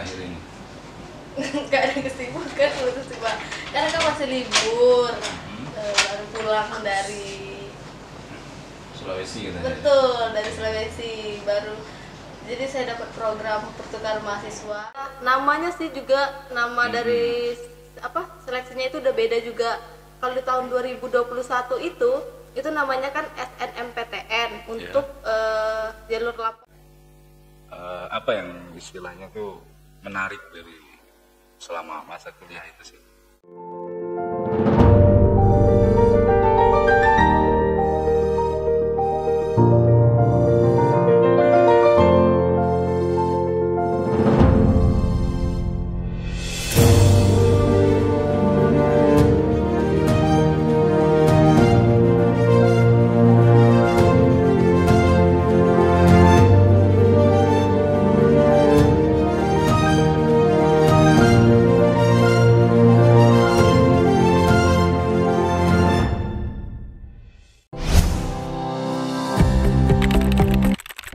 akhir-akhir ini? Nggak ada kesibukan menurut sih Pak, karena kan masih libur. Baru pulang dari Sulawesi katanya. betul dari Sulawesi baru, jadi saya dapat program pertukaran mahasiswa. Namanya sih juga nama dari seleksinya itu udah beda juga. Kalau di tahun 2021 itu namanya kan SNMPTN untuk jalur lapor. Apa yang istilahnya tuh menarik dari selama masa kuliah itu sih?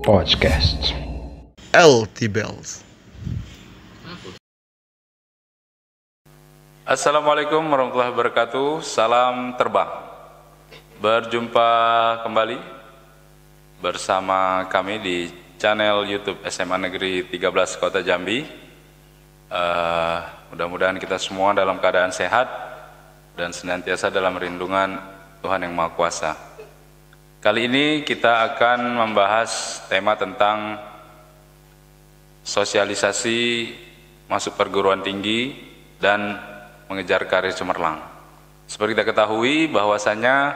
Podcast LT Bells. Assalamualaikum warahmatullahi wabarakatuh. Salam terbang. Berjumpa kembali bersama kami di channel YouTube SMA Negeri 13 Kota Jambi. Mudah-mudahan kita semua dalam keadaan sehat dan senantiasa dalam lindungan Tuhan Yang Maha Kuasa. Kali ini kita akan membahas tema tentang sosialisasi masuk perguruan tinggi dan mengejar karir cemerlang. Seperti kita ketahui bahwasanya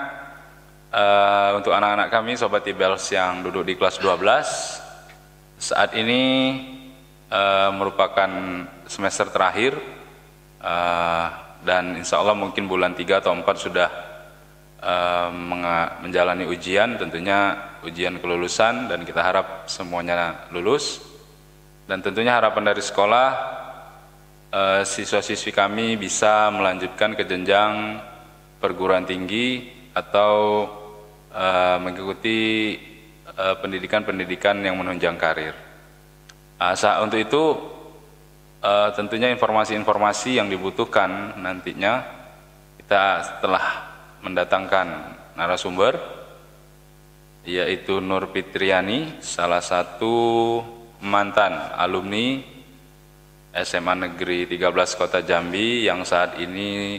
untuk anak-anak kami Sobat Ibels yang duduk di kelas 12 saat ini merupakan semester terakhir dan insya Allah mungkin bulan 3 atau 4 sudah menjalani ujian, tentunya ujian kelulusan, dan kita harap semuanya lulus. Dan tentunya harapan dari sekolah siswa-siswi kami bisa melanjutkan ke jenjang perguruan tinggi atau mengikuti pendidikan-pendidikan yang menunjang karir. Untuk itu tentunya informasi-informasi yang dibutuhkan nantinya kita setelah mendatangkan narasumber, yaitu Nur Fitriani, salah satu mantan alumni SMA Negeri 13 Kota Jambi yang saat ini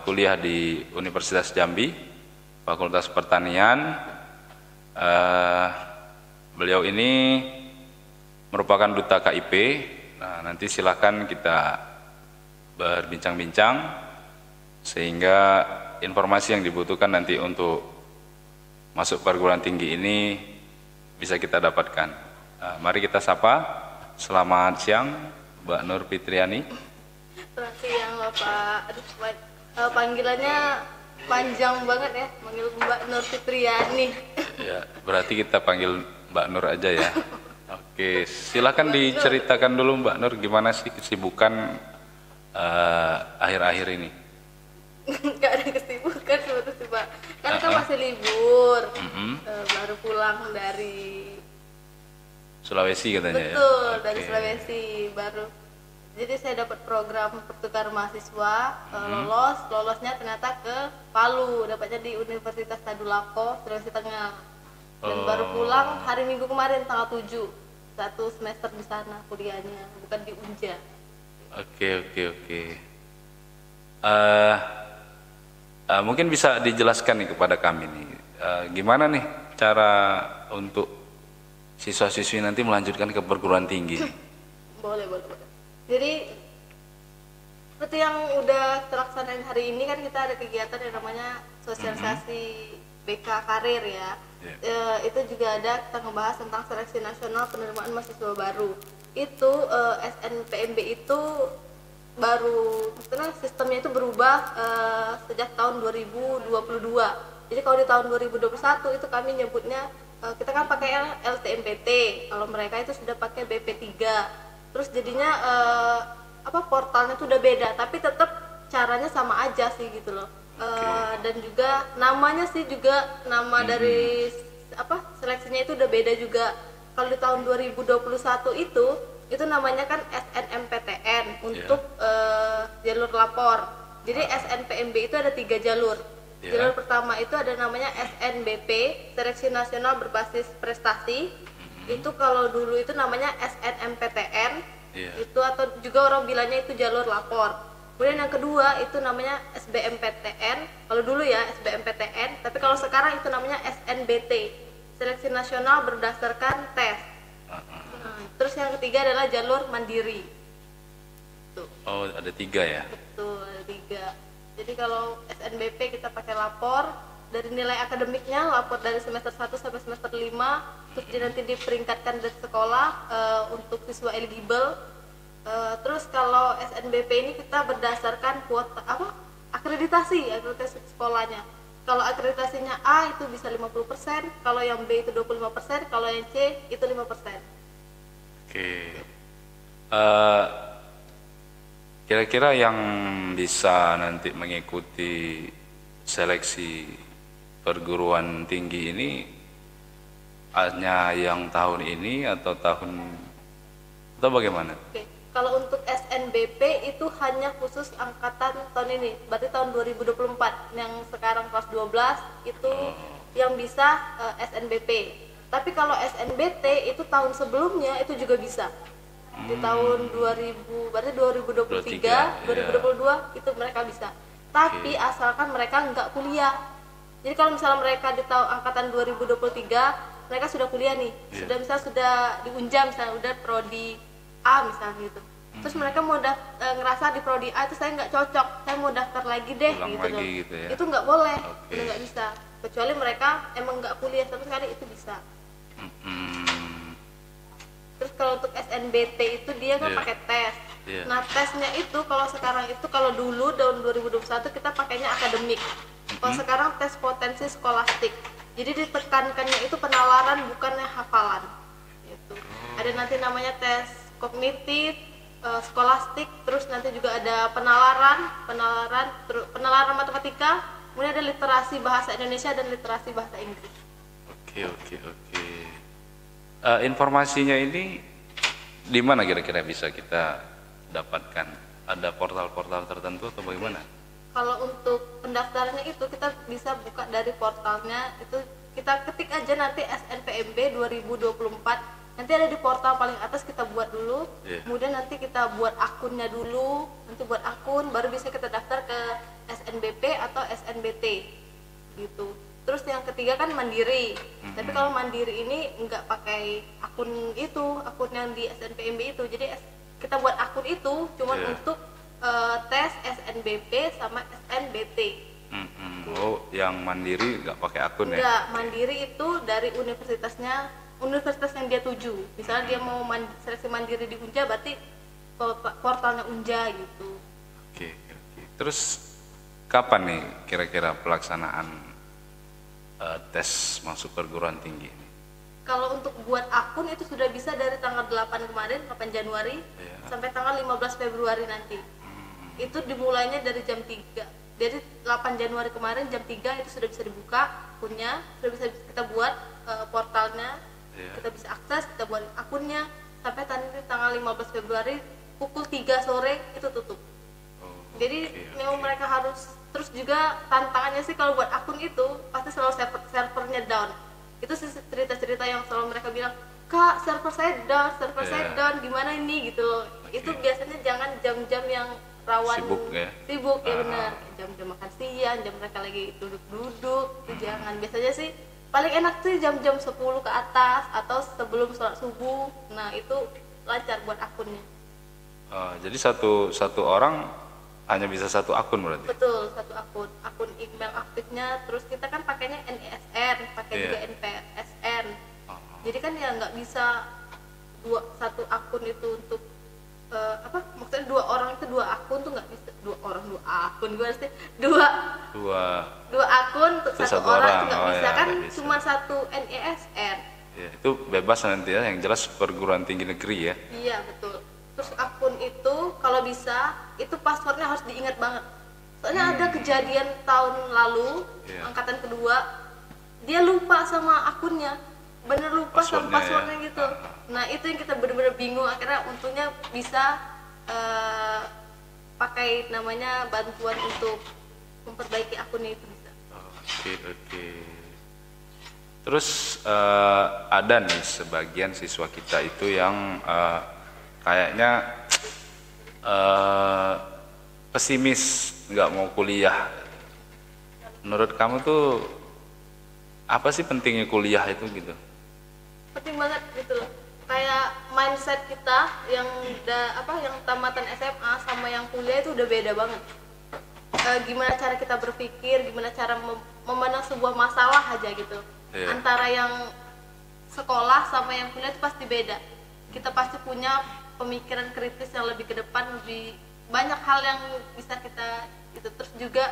kuliah di Universitas Jambi, Fakultas Pertanian. Beliau ini merupakan duta KIP. Nah, nanti silakan kita berbincang-bincang sehingga informasi yang dibutuhkan nanti untuk masuk perguruan tinggi ini bisa kita dapatkan. Mari kita sapa. Selamat siang Mbak Nur Fitriani. Selamat siang Bapak. Panggilannya panjang banget ya, manggil Mbak Nur Fitriani. Ya, berarti kita panggil Mbak Nur aja ya. Oke, silakan diceritakan dulu Mbak Nur, gimana sih kesibukan akhir-akhir ini? Nggak ada kesibukan menurut sih Pak, karena kan masih libur. Baru pulang dari Sulawesi katanya. betul ya? dari Sulawesi baru, jadi saya dapat program pertukaran mahasiswa. Lolosnya ternyata ke Palu, dapatnya di Universitas Tadulako, Sulawesi Tengah. Dan baru pulang hari Minggu kemarin tanggal 7, 1 semester di sana kuliahnya, bukan di Unja. Oke. Mungkin bisa dijelaskan nih kepada kami nih, gimana nih cara untuk siswa-siswi nanti melanjutkan ke perguruan tinggi? Boleh. Jadi seperti yang udah terlaksanain hari ini kan, kita ada kegiatan yang namanya sosialisasi BK karir ya. Itu juga ada, kita ngebahas tentang seleksi nasional penerimaan mahasiswa baru. Itu SNPMB itu baru, maksudnya sistemnya itu berubah sejak tahun 2022. Jadi kalau di tahun 2021 itu kami nyebutnya, kita kan pakai LTMPT, kalau mereka itu sudah pakai BP3. Terus jadinya portalnya itu udah beda, tapi tetap caranya sama aja sih gitu loh. Dan juga namanya sih juga nama dari seleksinya itu udah beda juga. Kalau di tahun 2021 itu namanya kan SNMPTN untuk jalur lapor. Jadi SNPMB itu ada 3 jalur. Jalur pertama itu ada namanya SNBP, Seleksi Nasional Berbasis Prestasi. Itu kalau dulu itu namanya SNMPTN. Itu atau juga orang bilangnya itu jalur lapor. Kemudian yang kedua itu namanya SBMPTN. Kalau dulu ya SBMPTN, tapi kalau sekarang itu namanya SNBT, Seleksi Nasional Berdasarkan Tes. Terus yang ketiga adalah jalur mandiri. Tuh. Oh, ada 3 ya? Betul, ada 3. Jadi kalau SNBP kita pakai lapor dari nilai akademiknya, lapor dari semester 1 sampai semester 5, terus nanti diperingkatkan dari sekolah untuk siswa eligible. Terus kalau SNBP ini kita berdasarkan kuota akreditasi sekolahnya. Kalau akreditasinya A itu bisa 50%, kalau yang B itu 25%, kalau yang C itu 5%. Oke. Kira-kira yang bisa nanti mengikuti seleksi perguruan tinggi ini hanya yang tahun ini atau bagaimana? Oke. Kalau untuk SNBP itu hanya khusus angkatan tahun ini, berarti tahun 2024. Yang sekarang kelas 12 itu yang bisa SNBP. Tapi kalau SNBT itu tahun sebelumnya itu juga bisa. Di tahun 2000, berarti 2023, 2022 itu mereka bisa. Tapi asalkan mereka nggak kuliah. Jadi kalau misalnya mereka di tahun angkatan 2023, mereka sudah kuliah nih, sudah di Unja misalnya, udah prodi A misalnya gitu. Terus mereka mau ngerasa di prodi A itu saya nggak cocok, saya mau daftar lagi deh gitu ya. Itu nggak boleh, udah nggak bisa. Kecuali mereka emang nggak kuliah sama sekali, itu bisa. Terus kalau untuk SNBT itu dia kan pakai tes. Nah tesnya itu kalau sekarang itu, kalau dulu tahun 2021 kita pakainya akademik. Kalau sekarang tes potensi skolastik. Jadi ditekankannya itu penalaran bukannya hafalan. Gitu. Ada nanti namanya tes kognitif, skolastik, terus nanti juga ada penalaran matematika, kemudian ada literasi bahasa Indonesia dan literasi bahasa Inggris. Oke. Informasinya ini di mana kira-kira bisa kita dapatkan? Ada portal-portal tertentu atau bagaimana? Kalau untuk pendaftarannya itu kita bisa buka dari portalnya, itu kita ketik aja nanti SNPMB 2024. Nanti ada di portal paling atas, kita buat dulu, kemudian nanti kita buat akunnya dulu, nanti buat akun, baru bisa kita daftar ke SNBP atau SNBT, gitu. Terus yang ketiga kan mandiri, tapi kalau mandiri ini nggak pakai akun yang di SNPMB itu, jadi kita buat akun itu cuma untuk tes SNBP sama SNBT. Oh, yang mandiri nggak pakai akun ya? Nggak, mandiri itu dari universitas yang dia tuju. Misalnya dia mau seleksi mandiri di Unja, berarti portalnya Unja gitu. Oke. Terus kapan nih kira-kira pelaksanaan tes masuk perguruan tinggi ini? Kalau untuk buat akun itu sudah bisa dari tanggal 8 kemarin, 8 Januari sampai tanggal 15 Februari nanti. Itu dimulainya dari jam 3. Dari 8 Januari kemarin jam 3 itu sudah bisa dibuka akunnya, sudah bisa kita buat portalnya. Kita bisa akses, kita buat akunnya sampai tanggal 15 Februari pukul 3 sore itu tutup. Jadi memang mereka harus, terus juga tantangannya sih kalau buat akun itu pasti selalu servernya down. Itu sih cerita-cerita yang selalu mereka bilang, "Kak, server saya down, gimana ini?" gitu loh. Itu biasanya jangan jam-jam yang rawan sibuk ya benar. Jam-jam makan siang, jam mereka lagi duduk-duduk, itu jangan. Biasanya sih paling enak sih jam-jam 10 ke atas atau sebelum sholat subuh. Nah itu lancar buat akunnya. Jadi satu orang hanya bisa satu akun berarti? Betul, satu akun email aktifnya. Terus kita kan pakainya NISN, pakai juga NPSN. Jadi kan ya nggak bisa satu akun itu untuk maksudnya 2 orang itu 2 akun tuh nggak bisa. 2 akun gimana sih? Dua akun untuk satu orang itu nggak bisa kan, cuma satu NISN. Ya, itu bebas nanti ya, yang jelas perguruan tinggi negeri ya. Iya betul. Terus akun itu kalau bisa itu passwordnya harus diingat banget. Soalnya ada kejadian tahun lalu angkatan kedua dia lupa sama akunnya. bener lupa sama passwordnya ya. gitu. Nah itu yang kita bener-bener bingung, akhirnya untungnya bisa pakai namanya bantuan untuk memperbaiki akunnya itu bisa. Oke. Terus ada nih sebagian siswa kita itu yang kayaknya pesimis, nggak mau kuliah. Menurut kamu tuh apa sih pentingnya kuliah itu gitu? Penting banget gitu loh. Kayak mindset kita yang yang tamatan SMA sama yang kuliah itu udah beda banget. Gimana cara kita berpikir, gimana cara memandang sebuah masalah aja gitu. Iya. Antara yang sekolah sama yang kuliah itu pasti beda. Kita pasti punya pemikiran kritis yang lebih ke depan, lebih banyak hal yang bisa kita itu. Terus juga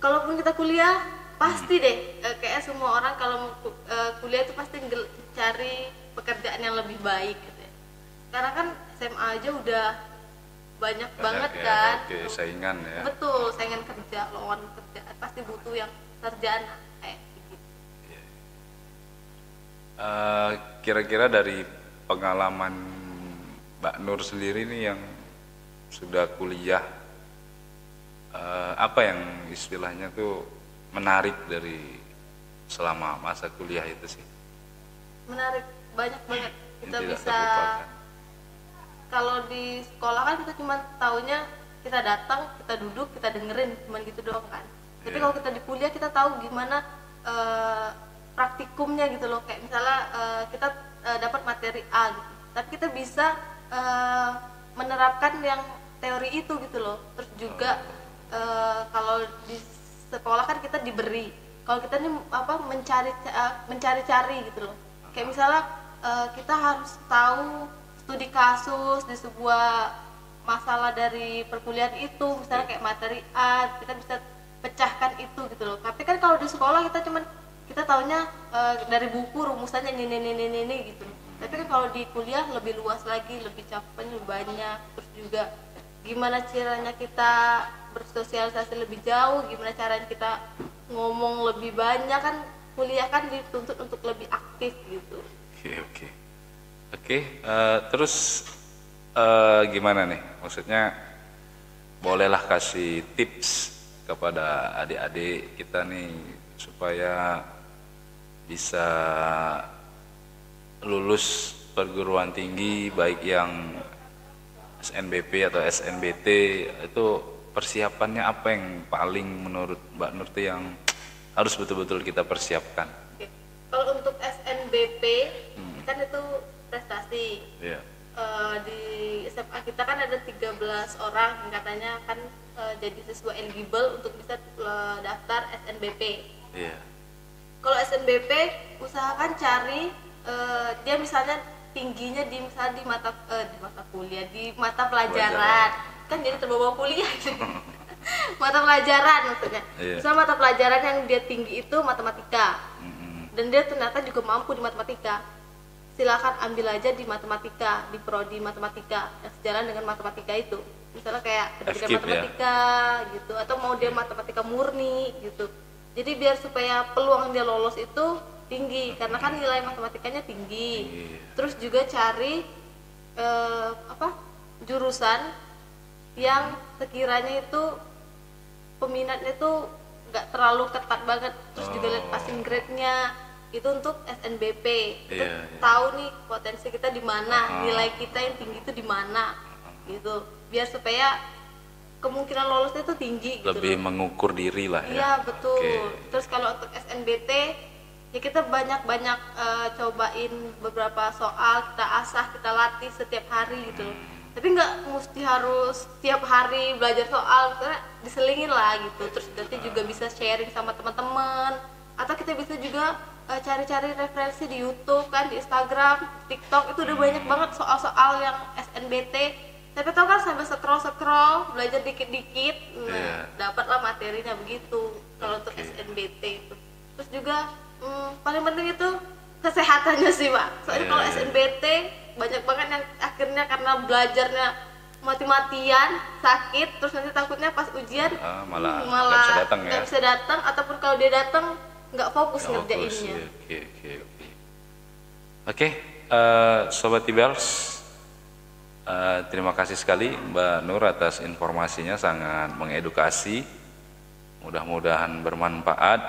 kalaupun kita kuliah pasti deh kayak semua orang kalau kuliah itu pasti cari pekerjaan yang lebih baik gitu ya. Karena kan SMA aja udah banyak banget ya, kan. Oke, saingan ya. Betul, saingan kerja, lowongan kerja pasti butuh yang sarjana kayak gitu. Kira-kira dari pengalaman Mbak Nur sendiri nih yang sudah kuliah, apa yang istilahnya tuh menarik dari selama masa kuliah itu sih? Menarik, banyak banget. Kita Yang tidak bisa, terlupakan. kalau di sekolah kan kita cuma taunya kita datang, kita duduk, kita dengerin, cuma gitu doang kan. Tapi Iya. kalau kita di kuliah kita tahu gimana praktikumnya gitu loh. Kayak misalnya kita dapat materi A gitu, tapi kita bisa menerapkan yang teori itu gitu loh. Terus juga kalau di sekolah kan kita diberi, kalau kita nih mencari-cari gitu loh. Kayak misalnya kita harus tahu studi kasus di sebuah masalah dari perkuliahan itu, misalnya kayak materi A, kita bisa pecahkan itu gitu loh. Tapi kan kalau di sekolah kita taunya dari buku rumusannya ini gitu loh. Tapi kan kalau di kuliah lebih luas lagi, lebih capeknya lebih banyak. Terus juga gimana caranya kita bersosialisasi lebih jauh, gimana caranya kita ngomong lebih banyak, kan kuliah kan dituntut untuk lebih aktif gitu. Oke. Terus gimana nih? Maksudnya bolehlah kasih tips kepada adik-adik kita nih supaya bisa lulus perguruan tinggi, baik yang SNBP atau SNBT, itu persiapannya apa yang paling menurut Mbak Nur yang harus betul-betul kita persiapkan? Oke. Kalau untuk SNBP kan itu prestasi. Iya. Di SMA kita kan ada 13 orang yang katanya kan jadi siswa eligible untuk bisa daftar SNBP. Iya. Kalau SNBP usahakan cari dia misalnya tingginya di mata kuliah, di mata pelajaran. Kan jadi terbawa kuliah. Mata pelajaran maksudnya. Iya. Misalnya mata pelajaran yang dia tinggi itu matematika. Dan dia ternyata juga mampu di matematika. Silakan ambil aja di matematika, di prodi matematika yang sejalan dengan matematika itu. Misalnya kayak pendidikan FKIP, matematika gitu, atau mau dia matematika murni gitu. Jadi biar supaya peluang dia lolos itu tinggi, karena kan nilai matematikanya tinggi. Terus juga cari jurusan yang sekiranya itu peminatnya itu nggak terlalu ketat banget. Terus juga lihat passing grade-nya itu untuk SNBP. Kita tahu nih potensi kita di mana, nilai kita yang tinggi itu di mana gitu. Biar supaya kemungkinan lolosnya itu tinggi gitu. Lebih mengukur diri lah ya. Iya, betul. Oke. Terus kalau untuk SNBT ya kita banyak-banyak cobain beberapa soal, kita asah, kita latih setiap hari gitu loh. Tapi nggak mesti harus tiap hari belajar soal, karena diselingin lah gitu. Terus nanti juga bisa sharing sama teman-teman, atau kita bisa juga cari-cari referensi di YouTube kan, di Instagram, TikTok, itu udah banyak banget soal-soal yang SNBT. Tapi tau kan sambil scroll belajar dikit-dikit, dapatlah materinya begitu. Kalau untuk SNBT itu. Terus juga paling penting itu kesehatannya sih Pak. Soalnya kalau SNBT banyak banget yang akhirnya karena belajarnya mati-matian, sakit, terus nanti takutnya pas ujian malah nggak bisa datang, ataupun kalau dia datang nggak fokus ngerjainnya. Oke. Oke, Sobat Tibels, terima kasih sekali Mbak Nur atas informasinya, sangat mengedukasi. Mudah-mudahan bermanfaat.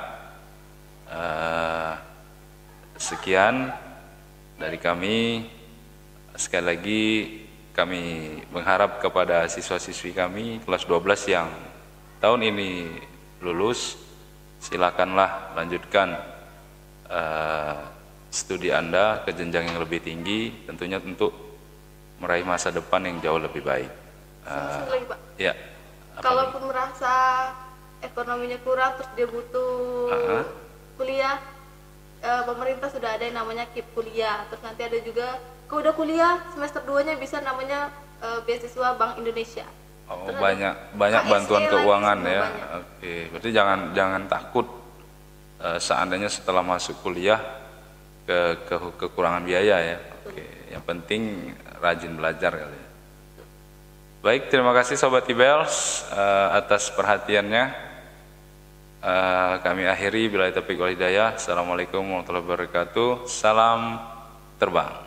Sekian dari kami. Sekali lagi kami mengharap kepada siswa-siswi kami kelas 12 yang tahun ini lulus, silakanlah lanjutkan studi Anda ke jenjang yang lebih tinggi, tentunya untuk meraih masa depan yang jauh lebih baik. Lagi, Pak. Ya. Kalaupun merasa ekonominya kurang terus dia butuh kuliah, pemerintah sudah ada yang namanya KIP kuliah. Terus nanti ada juga kalau udah kuliah semester 2-nya bisa namanya beasiswa Bank Indonesia. Oh, terus banyak KSE bantuan keuangan ya. banyak. Oke, berarti jangan takut seandainya setelah masuk kuliah kekurangan biaya ya. Oke, yang penting rajin belajar kali ya. Baik, terima kasih Sobat Tibels atas perhatiannya. Kami akhiri, billahi taufiq wal hidayah. Assalamualaikum warahmatullahi wabarakatuh. Salam terbang.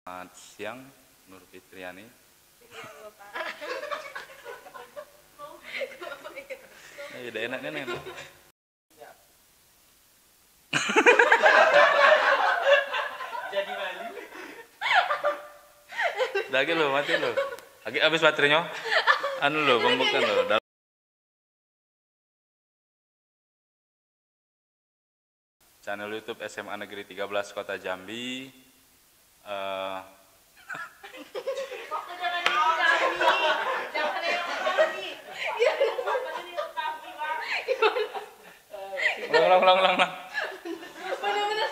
Selamat siang, Nur Fitriani. Udah enak kan? Jadi malu. Lagi lo, mati lo. Lagi habis baterainya. Anu lo, pembukaan lo. Channel YouTube SMA Negeri 13 Kota Jambi. Ulang. Bener-bener